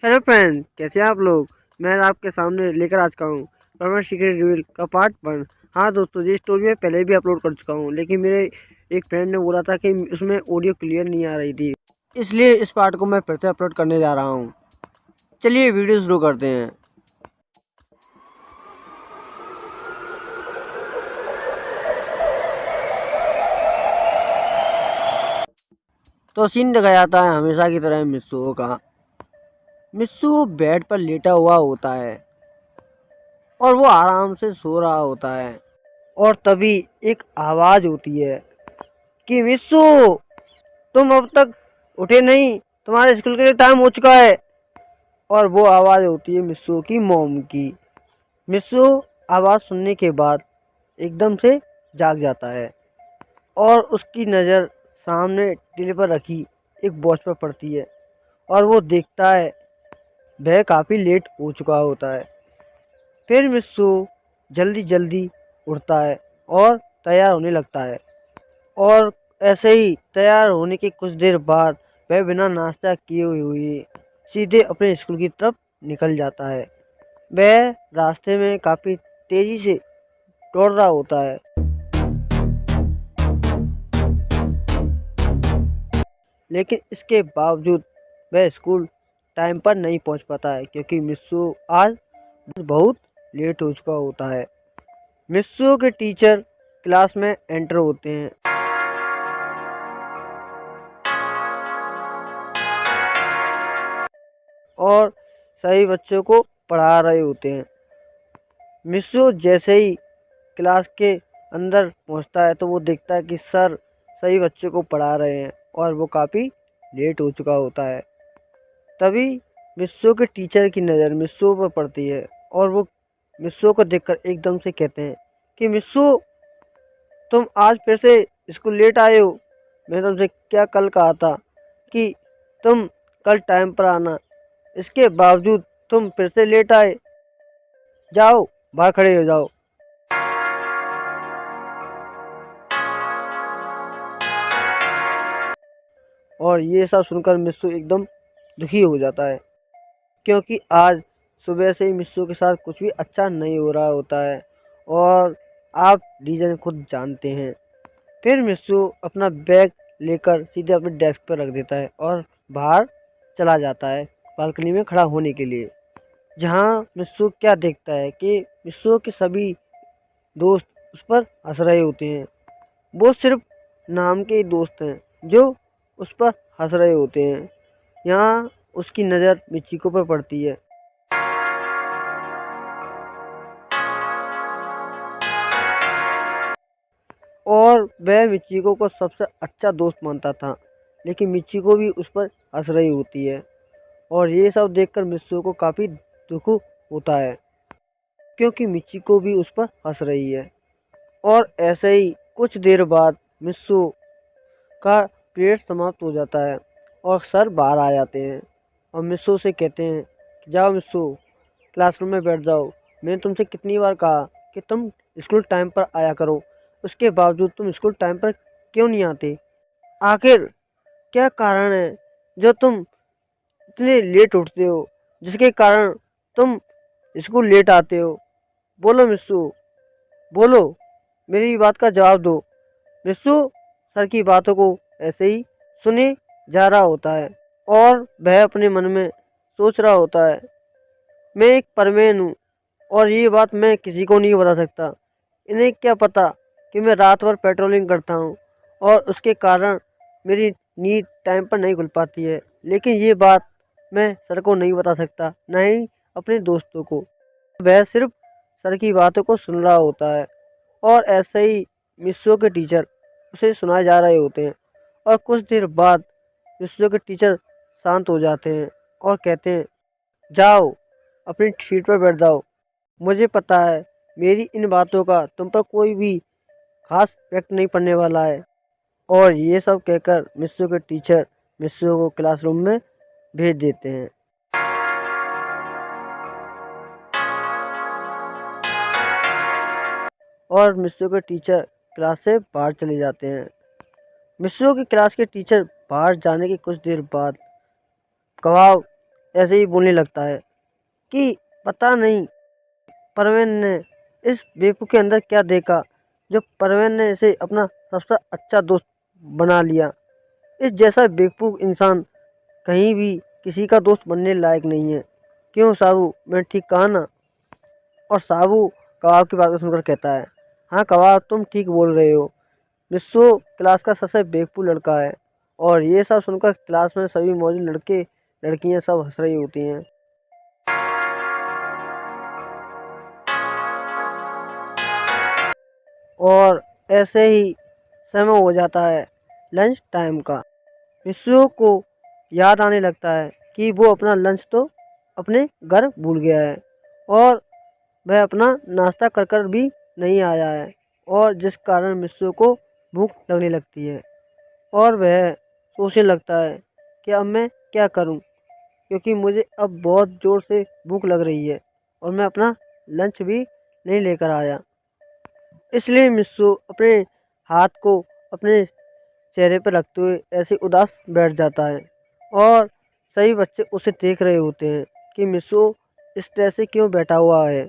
Hello friend, कैसे हैं आप लोग। मैं आपके सामने लेकर आ चुका हूँ परमानेंट सीक्रेट रिवील का पार्ट 1। हाँ दोस्तों, ये स्टोरी मैं पहले भी अपलोड कर चुका हूँ, लेकिन मेरे एक फ्रेंड ने बोला था कि उसमें ऑडियो क्लियर नहीं आ रही थी, इसलिए इस पार्ट को मैं फिर से अपलोड करने जा रहा हूँ। चलिए वीडियो शुरू करते हैं। तो सीन दिखाया जाता है हमेशा की तरह मिस्सू का। मिस्सू बेड पर लेटा हुआ होता है और वो आराम से सो रहा होता है, और तभी एक आवाज़ होती है कि मिस्सू, तुम अब तक उठे नहीं, तुम्हारे स्कूल के लिए टाइम हो चुका है। और वो आवाज़ होती है मिस्सू की मॉम की। मिस्सू आवाज़ सुनने के बाद एकदम से जाग जाता है और उसकी नज़र सामने टेबल पर रखी एक वॉच पर पड़ती है, और वो देखता है वह काफ़ी लेट हो चुका होता है। फिर मिस्सू जल्दी जल्दी उठता है और तैयार होने लगता है, और ऐसे ही तैयार होने के कुछ देर बाद वह बिना नाश्ता किए हुए सीधे अपने स्कूल की तरफ निकल जाता है। वह रास्ते में काफ़ी तेज़ी से दौड़ रहा होता है, लेकिन इसके बावजूद वह स्कूल टाइम पर नहीं पहुंच पाता है, क्योंकि मिस्सू आज बहुत लेट हो चुका होता है। मिस्सू के टीचर क्लास में एंटर होते हैं और सभी बच्चों को पढ़ा रहे होते हैं। मिस्सू जैसे ही क्लास के अंदर पहुंचता है तो वो देखता है कि सर सभी बच्चों को पढ़ा रहे हैं और वो काफ़ी लेट हो चुका होता है। तभी मिस्सू के टीचर की नज़र मिस्सू पर पड़ती है, और वो मिस्सू को देखकर एकदम से कहते हैं कि मिस्सू, तुम आज फिर से स्कूल लेट आए हो। मैं तुमसे क्या कल कहा था कि तुम कल टाइम पर आना, इसके बावजूद तुम फिर से लेट आए। जाओ, बाहर खड़े हो जाओ। और ये सब सुनकर मिस्सू एकदम दुखी हो जाता है, क्योंकि आज सुबह से ही मिस्सू के साथ कुछ भी अच्छा नहीं हो रहा होता है, और आप रीज़न खुद जानते हैं। फिर मिस्सू अपना बैग लेकर सीधे अपने डेस्क पर रख देता है और बाहर चला जाता है बालकनी में खड़ा होने के लिए। जहाँ मिस्सू क्या देखता है कि मिस्सू के सभी दोस्त उस पर हंस रहे होते हैं। वो सिर्फ नाम के ही दोस्त हैं जो उस पर हंस रहे होते हैं। यहाँ उसकी नज़र मिचिको पर पड़ती है, और वह मिचिको को सबसे अच्छा दोस्त मानता था, लेकिन मिचिको भी उस पर हंस रही होती है। और ये सब देखकर मित्सु को काफ़ी दुख होता है, क्योंकि मिचिको भी उस पर हंस रही है। और ऐसे ही कुछ देर बाद मित्सु का पीरियड समाप्त हो जाता है और सर बाहर आ जाते हैं और मित्सु से कहते हैं कि जाओ मित्सु, क्लासरूम में बैठ जाओ। मैंने तुमसे कितनी बार कहा कि तुम स्कूल टाइम पर आया करो, उसके बावजूद तुम स्कूल टाइम पर क्यों नहीं आते। आखिर क्या कारण है जो तुम इतने लेट उठते हो, जिसके कारण तुम स्कूल लेट आते हो। बोलो मिस्सू, बोलो, मेरी बात का जवाब दो। मिस्सू सर की बातों को ऐसे ही सुने जा रहा होता है, और वह अपने मन में सोच रहा होता है, मैं एक परमेन हूँ और ये बात मैं किसी को नहीं बता सकता। इन्हें क्या पता कि मैं रात भर पेट्रोलिंग करता हूँ और उसके कारण मेरी नींद टाइम पर नहीं खुल पाती है। लेकिन ये बात मैं सर को नहीं बता सकता, ना ही अपने दोस्तों को। वह सिर्फ सर की बातों को सुन रहा होता है, और ऐसे ही मिस्सू के टीचर उसे सुनाए जा रहे होते हैं। और कुछ देर बाद मिस्सू के टीचर शांत हो जाते हैं और कहते हैं, जाओ अपनी सीट पर बैठ जाओ। मुझे पता है मेरी इन बातों का तुम पर कोई भी खास इफेक्ट नहीं पड़ने वाला है। और ये सब कहकर मिस्सू के टीचर मिस्सू को क्लासरूम में भेज देते हैं, और मिस्सू के टीचर क्लास से बाहर चले जाते हैं। मिस्सू की क्लास के टीचर बाहर जाने के कुछ देर बाद कबाब ऐसे ही बोलने लगता है कि पता नहीं परवीन ने इस बेवकूफ़ के अंदर क्या देखा जो परवीन ने इसे अपना सबसे अच्छा दोस्त बना लिया। इस जैसा बेवकूफ़ इंसान कहीं भी किसी का दोस्त बनने लायक नहीं है। क्यों साबू, मैं ठीक कहा ना? और साबू कबाब की बातें सुनकर कहता है, हाँ कबाब, तुम ठीक बोल रहे हो। मिस्सू क्लास का सबसे बेवकूफ़ लड़का है। और ये सब सुनकर क्लास में सभी मौजूद लड़के लड़कियां सब हंस रही होती हैं। और ऐसे ही समय हो जाता है लंच टाइम का। मिस्सू को याद आने लगता है कि वो अपना लंच तो अपने घर भूल गया है और वह अपना नाश्ता कर कर भी नहीं आया है, और जिस कारण मिस्सू को भूख लगने लगती है और वह सोचने लगता है कि अब मैं क्या करूं, क्योंकि मुझे अब बहुत ज़ोर से भूख लग रही है और मैं अपना लंच भी नहीं लेकर आया। इसलिए मिस्सू अपने हाथ को अपने चेहरे पर रखते हुए ऐसे उदास बैठ जाता है और सभी बच्चे उसे देख रहे होते हैं कि मिस्सू इस तरह से क्यों बैठा हुआ है।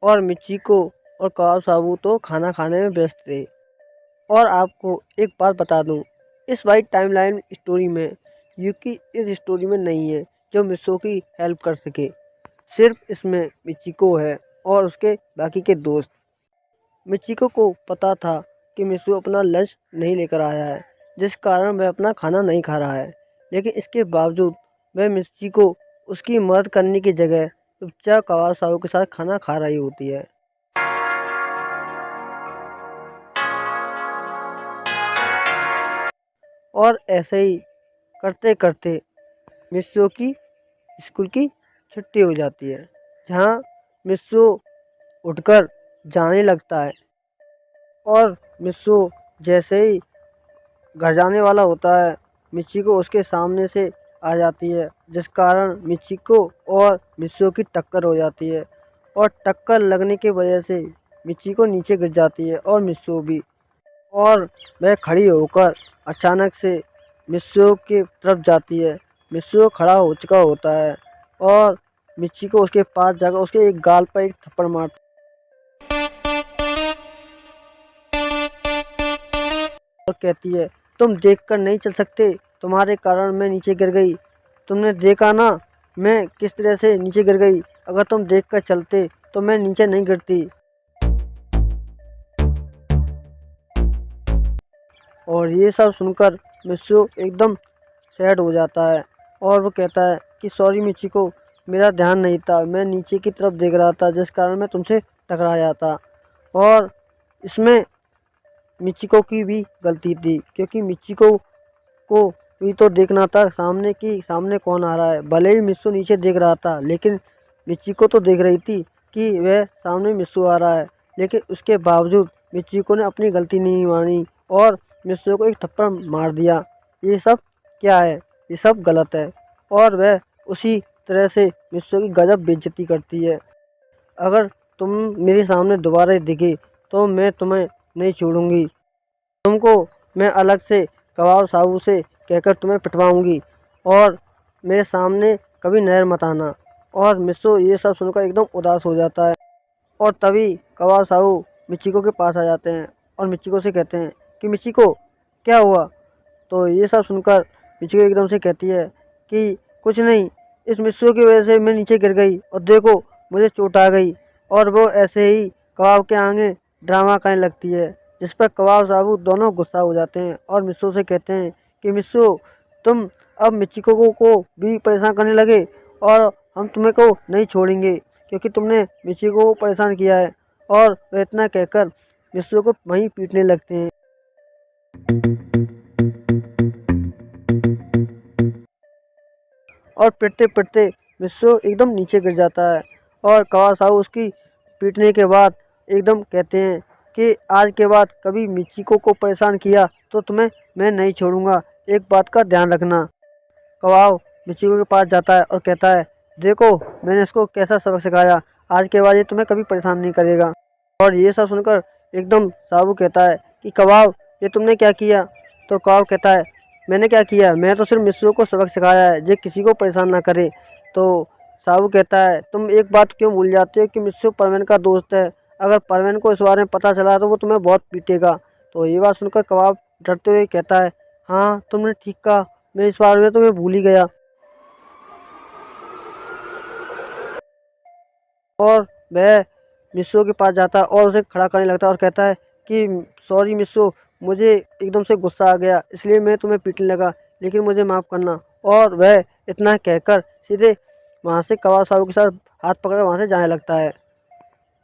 और मिचिको और कबाब साबू तो खाना खाने में व्यस्त थे। और आपको एक बात बता दूं, इस वाइट टाइमलाइन स्टोरी में यूकी इस स्टोरी में नहीं है जो मिस्सू की हेल्प कर सके। सिर्फ इसमें मिचिको है और उसके बाकी के दोस्त। मिचिको को पता था कि मिस्सू अपना लंच नहीं लेकर आया है, जिस कारण वह अपना खाना नहीं खा रहा है, लेकिन इसके बावजूद वह मिचिको उसकी मदद करने की जगह चुपचाप कबाब साहू के साथ खाना खा रही होती है। और ऐसे ही करते करते मिस्सू की स्कूल की छुट्टी हो जाती है, जहाँ मिस्सू उठकर जाने लगता है। और मिस्सू जैसे ही घर जाने वाला होता है, मिचिको उसके सामने से आ जाती है, जिस कारण मिचिको और मिस्सू की टक्कर हो जाती है। और टक्कर लगने की वजह से मिचिको नीचे गिर जाती है और मिस्सू भी। और वह खड़ी होकर अचानक से मिस्सू की तरफ जाती है। मिस्सू खड़ा हो चुका होता है और मिचिको उसके पास जाकर उसके एक गाल पर एक थप्पड़ मारती और कहती है, तुम देखकर नहीं चल सकते, तुम्हारे कारण मैं नीचे गिर गई। तुमने देखा ना मैं किस तरह से नीचे गिर गई, अगर तुम देखकर चलते तो मैं नीचे नहीं गिरती। और ये सब सुनकर मिस्सू एकदम सैड हो जाता है और वो कहता है कि सॉरी मिचिको, मेरा ध्यान नहीं था, मैं नीचे की तरफ देख रहा था, जिस कारण मैं तुमसे टकराया था। और इसमें मिचिको की भी गलती थी, क्योंकि मिचिको को भी तो देखना था सामने कौन आ रहा है। भले ही मिस्सू नीचे देख रहा था, लेकिन मिचिको तो देख रही थी कि वह सामने मिस्सू आ रहा है। लेकिन उसके बावजूद मिचिको ने अपनी गलती नहीं मानी और मिस्सू को एक थप्पड़ मार दिया। ये सब क्या है? ये सब गलत है। और वह उसी तरह से मिस्सू की गजब बेइज्जती करती है। अगर तुम मेरे सामने दोबारा दिखे तो मैं तुम्हें नहीं छोड़ूंगी। तुमको मैं अलग से कबाब साहू से कहकर तुम्हें पिटवाऊंगी और मेरे सामने कभी नजर मत आना। और मिस्सू ये सब सुनकर एकदम उदास हो जाता है। और तभी कबाब साहू मिचिको के पास आ जाते हैं और मिचिको से कहते हैं कि मिचिको, क्या हुआ? तो ये सब सुनकर मिचिको एकदम से कहती है कि कुछ नहीं, इस मिस्सू की वजह से मैं नीचे गिर गई और देखो मुझे चोट आ गई। और वो ऐसे ही कबाब के आगे ड्रामा करने लगती है, जिस पर कबाब साहब दोनों गुस्सा हो जाते हैं और मिस्सू से कहते हैं कि मिस्सू, तुम अब मिचिको को भी परेशान करने लगे और हम तुम्हें को नहीं छोड़ेंगे, क्योंकि तुमने मिचिको को परेशान किया है। और वह इतना कहकर मिस्सू को वहीं पीटने लगते हैं। और पिटते पिटते मिस्सू एकदम नीचे गिर जाता है और कबाब साहब उसकी पीटने के बाद एकदम कहते हैं कि आज के बाद कभी मिचिको को परेशान किया तो तुम्हें मैं नहीं छोड़ूंगा, एक बात का ध्यान रखना। कबाब मिचिको के पास जाता है और कहता है, देखो मैंने इसको कैसा सबक सिखाया, आज के बाद ये तुम्हें कभी परेशान नहीं करेगा। और ये सब सुनकर एकदम साबू कहता है कि कबाब, ये तुमने क्या किया? तो कबाब कहता है, मैंने क्या किया, मैं तो सिर्फ मिस्सू को सबक सिखाया है, जे किसी को परेशान ना करे। तो साहू कहता है, तुम एक बात क्यों भूल जाते हो कि मिस्सू परवीन का दोस्त है। अगर परवीन को इस बारे में पता चला तो वो तुम्हें बहुत पीटेगा। तो ये बात सुनकर कबाब डरते हुए कहता है, हाँ तुमने ठीक कहा, मैं इस बारे में तुम्हें भूल ही गया। और वह मिस्सू के पास जाता है और उसे खड़ा करने लगता है और कहता है कि सॉरी मिस्सू, मुझे एकदम से गुस्सा आ गया इसलिए मैं तुम्हें पीटने लगा, लेकिन मुझे माफ़ करना। और वह इतना कहकर सीधे वहाँ से कबाब साहब के साथ हाथ पकड़ वहाँ से जाने लगता है।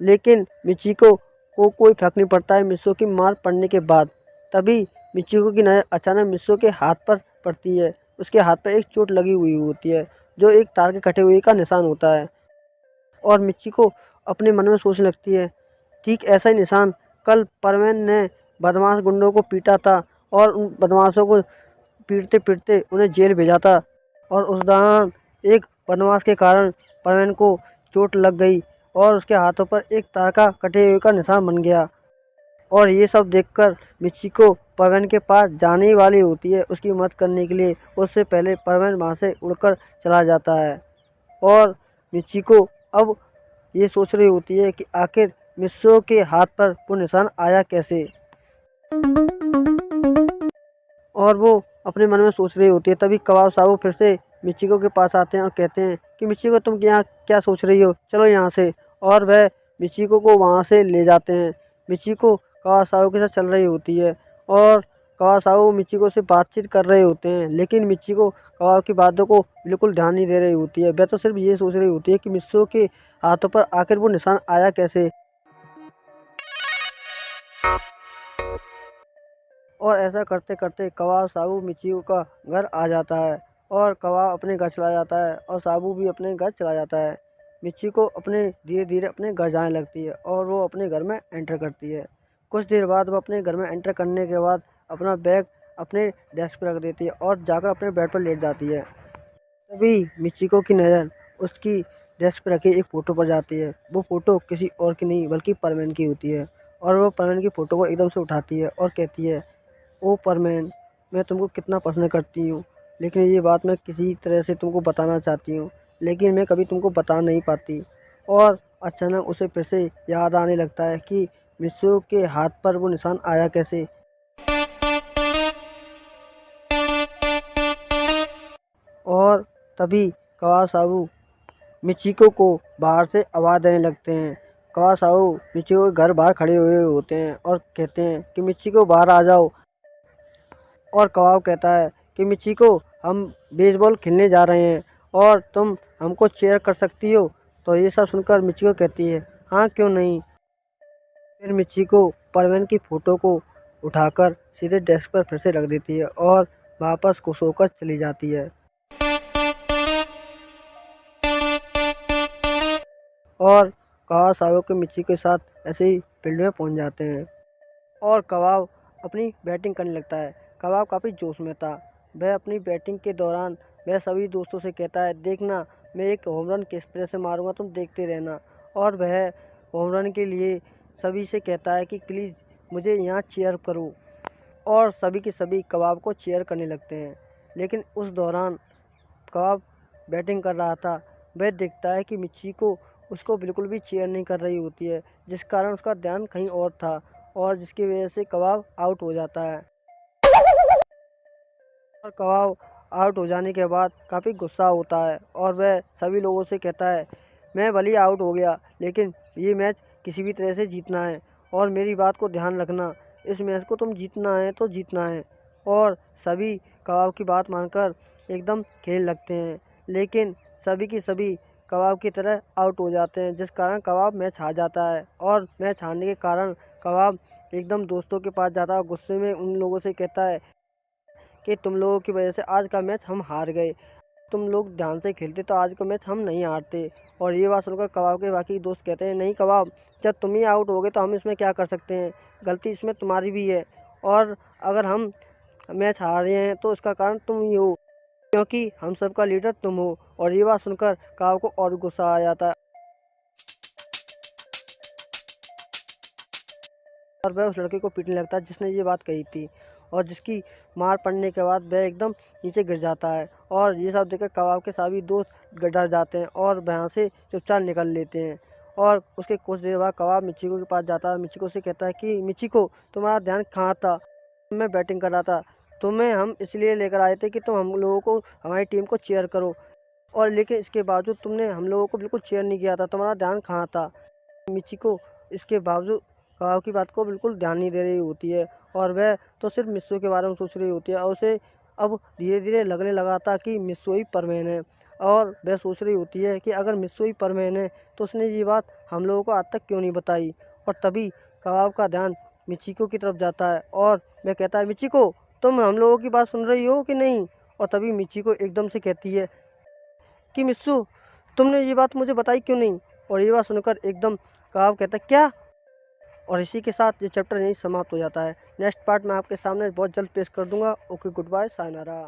लेकिन मिचिको को कोई फर्क नहीं पड़ता है मिस्सू की मार पड़ने के बाद। तभी मिचिको की नज़र अचानक मिस्सू के हाथ पर पड़ती है। उसके हाथ पर एक चोट लगी हुई होती है जो एक तार के कटे हुए का निशान होता है। और मिचिको अपने मन में सोचने लगती है, ठीक ऐसा ही निशान कल परवीन ने बदमाश गुंडों को पीटा था और उन बदमाशों को पीटते पीटते उन्हें जेल भेजा था। और उस दौरान एक बदमाश के कारण परवीन को चोट लग गई और उसके हाथों पर एक तार का कटे हुए का निशान बन गया। और ये सब देखकर मिचिको परवीन के पास जाने ही वाली होती है उसकी मदद करने के लिए। उससे पहले परवीन वहाँ से उड़कर चला जाता है। और मिचिको अब ये सोच रही होती है कि आखिर मिस्सू के हाथ पर वो निशान आया कैसे। और वो अपने मन में सोच रही होती है। तभी कबाब साहब फिर से मिचिको के पास आते हैं और कहते हैं कि मिचिको तुम यहाँ क्या सोच रही हो, चलो यहाँ से। और वह मिचिको को वहाँ से ले जाते हैं। मिचिको कबाब साहब के साथ चल रही होती है और कबाब साहब मिचिको से बातचीत कर रहे होते हैं, लेकिन मिचिको कबाब की बातों को बिल्कुल ध्यान नहीं दे रही होती है। वह तो सिर्फ ये सोच रही होती है कि मिस्सू के हाथों पर आखिर वो निशान आया कैसे। और ऐसा करते करते कबाब साबू मिचिको का घर आ जाता है और कबाब अपने घर चला जाता है और साबू भी अपने घर चला जाता है। मिचिको अपने धीरे धीरे अपने घर जाने लगती है और वो अपने घर में एंटर करती है। कुछ देर बाद वो अपने घर में एंटर करने के बाद अपना बैग अपने डेस्क पर रख देती है और जाकर अपने बेड पर लेट जाती है। तभी मिचिको की नज़र उसकी डेस्क पर रखी एक फ़ोटो पर जाती है। वो फ़ोटो किसी और की नहीं बल्कि परवीन की होती है। और वो परवीन की फ़ोटो को एकदम से उठाती है और कहती है, ओ परमैन, मैं तुमको कितना पसंद करती हूँ, लेकिन ये बात मैं किसी तरह से तुमको बताना चाहती हूँ, लेकिन मैं कभी तुमको बता नहीं पाती। और अचानक उसे फिर से याद आने लगता है कि मिस्सू के हाथ पर वो निशान आया कैसे। और तभी कवासाऊ मिचिको को बाहर से आवाज़ देने लगते हैं। कवासाऊ मिचिको के घर बाहर खड़े हुए होते हैं और कहते हैं कि मिचिको बाहर आ जाओ। और कबाब कहता है कि मिचिको, हम बेसबॉल खेलने जा रहे हैं और तुम हमको चेयर कर सकती हो। तो ये सब सुनकर मिचिको कहती है, हाँ क्यों नहीं। फिर मिचिको परवीन की फ़ोटो को उठाकर सीधे डेस्क पर फिर से रख देती है और वापस को सोकर चली जाती है। और कबाब साहब के मिची के साथ ऐसे ही फील्ड में पहुंच जाते हैं और कबाब अपनी बैटिंग करने लगता है। कबाब काफ़ी जोश में था। वह अपनी बैटिंग के दौरान वह सभी दोस्तों से कहता है, देखना मैं एक होम रन किस तरह से मारूंगा, तुम देखते रहना। और वह होम रन के लिए सभी से कहता है कि प्लीज़ मुझे यहाँ चीयर करो। और सभी के सभी कबाब को चीयर करने लगते हैं। लेकिन उस दौरान कबाब बैटिंग कर रहा था। वह देखता है कि मिचीको उसको बिल्कुल भी चीयर नहीं कर रही होती है, जिस कारण उसका ध्यान कहीं और था और जिसकी वजह से कबाब आउट हो जाता है। और कबाब आउट हो जाने के बाद काफ़ी गुस्सा होता है और वह सभी लोगों से कहता है, मैं भले ही आउट हो गया, लेकिन ये मैच किसी भी तरह से जीतना है और मेरी बात को ध्यान रखना, इस मैच को तुम जीतना है तो जीतना है। और सभी कबाब की बात मानकर एकदम खेलने लगते हैं, लेकिन सभी की सभी कबाब की तरह आउट हो जाते हैं, जिस कारण कबाब मैच हार जाता है। और मैच हारने के कारण कबाब एकदम दोस्तों के पास जाता है, गुस्से में उन लोगों से कहता है कि तुम लोगों की वजह से आज का मैच हम हार गए, तुम लोग ध्यान से खेलते तो आज का मैच हम नहीं हारते। और ये बात सुनकर कबाब के बाकी दोस्त कहते हैं, नहीं कबाब, जब तुम ही आउट हो गए तो हम इसमें क्या कर सकते हैं, गलती इसमें तुम्हारी भी है। और अगर हम मैच हार रहे हैं तो इसका कारण तुम ही हो, क्योंकि हम सबका लीडर तुम हो। और ये बात सुनकर कबाब को और गुस्सा आ जाता है और वह उस लड़के को पीटने लगता है जिसने ये बात कही थी। और जिसकी मार पड़ने के बाद वह एकदम नीचे गिर जाता है। और ये सब देखकर कबाब के सभी दोस्त डर जाते हैं और वहाँ से चुपचाप निकल लेते हैं। और उसके कुछ देर बाद कबाब मिचिको के पास जाता है। मिचिको से कहता है कि मिचिको, तुम्हारा ध्यान कहाँ था? मैं बैटिंग कर रहा था। तुम्हें हम इसलिए लेकर आए थे कि तुम हम लोगों को, हमारी टीम को चीयर करो, और लेकिन इसके बावजूद तुमने हम लोगों को बिल्कुल चीयर नहीं किया था। तुम्हारा ध्यान कहाँ था? मिचिको इसके बावजूद कबाब की बात को बिल्कुल ध्यान नहीं दे रही होती है और वह तो सिर्फ मित्सु के बारे में सोच रही होती है। और उसे अब धीरे धीरे लगने लगा था कि मित्सु ही परमेन है। और वह सोच रही होती है कि अगर मित्सु ही परमेन है तो उसने ये बात हम लोगों को आज तक क्यों नहीं बताई। और तभी कबाब का ध्यान मिचिको की तरफ जाता है और वह कहता है, मिचिको, तुम हम लोगों की बात सुन रही हो कि नहीं? और तभी मिचिको एकदम से कहती है कि मित्सु, तुमने ये बात मुझे बताई क्यों नहीं? और ये बात सुनकर एकदम कबाब कहता है, क्या? और इसी के साथ ये चैप्टर यहीं समाप्त हो जाता है। नेक्स्ट पार्ट मैं आपके सामने बहुत जल्द पेश कर दूंगा। Okay, goodbye, sayonara.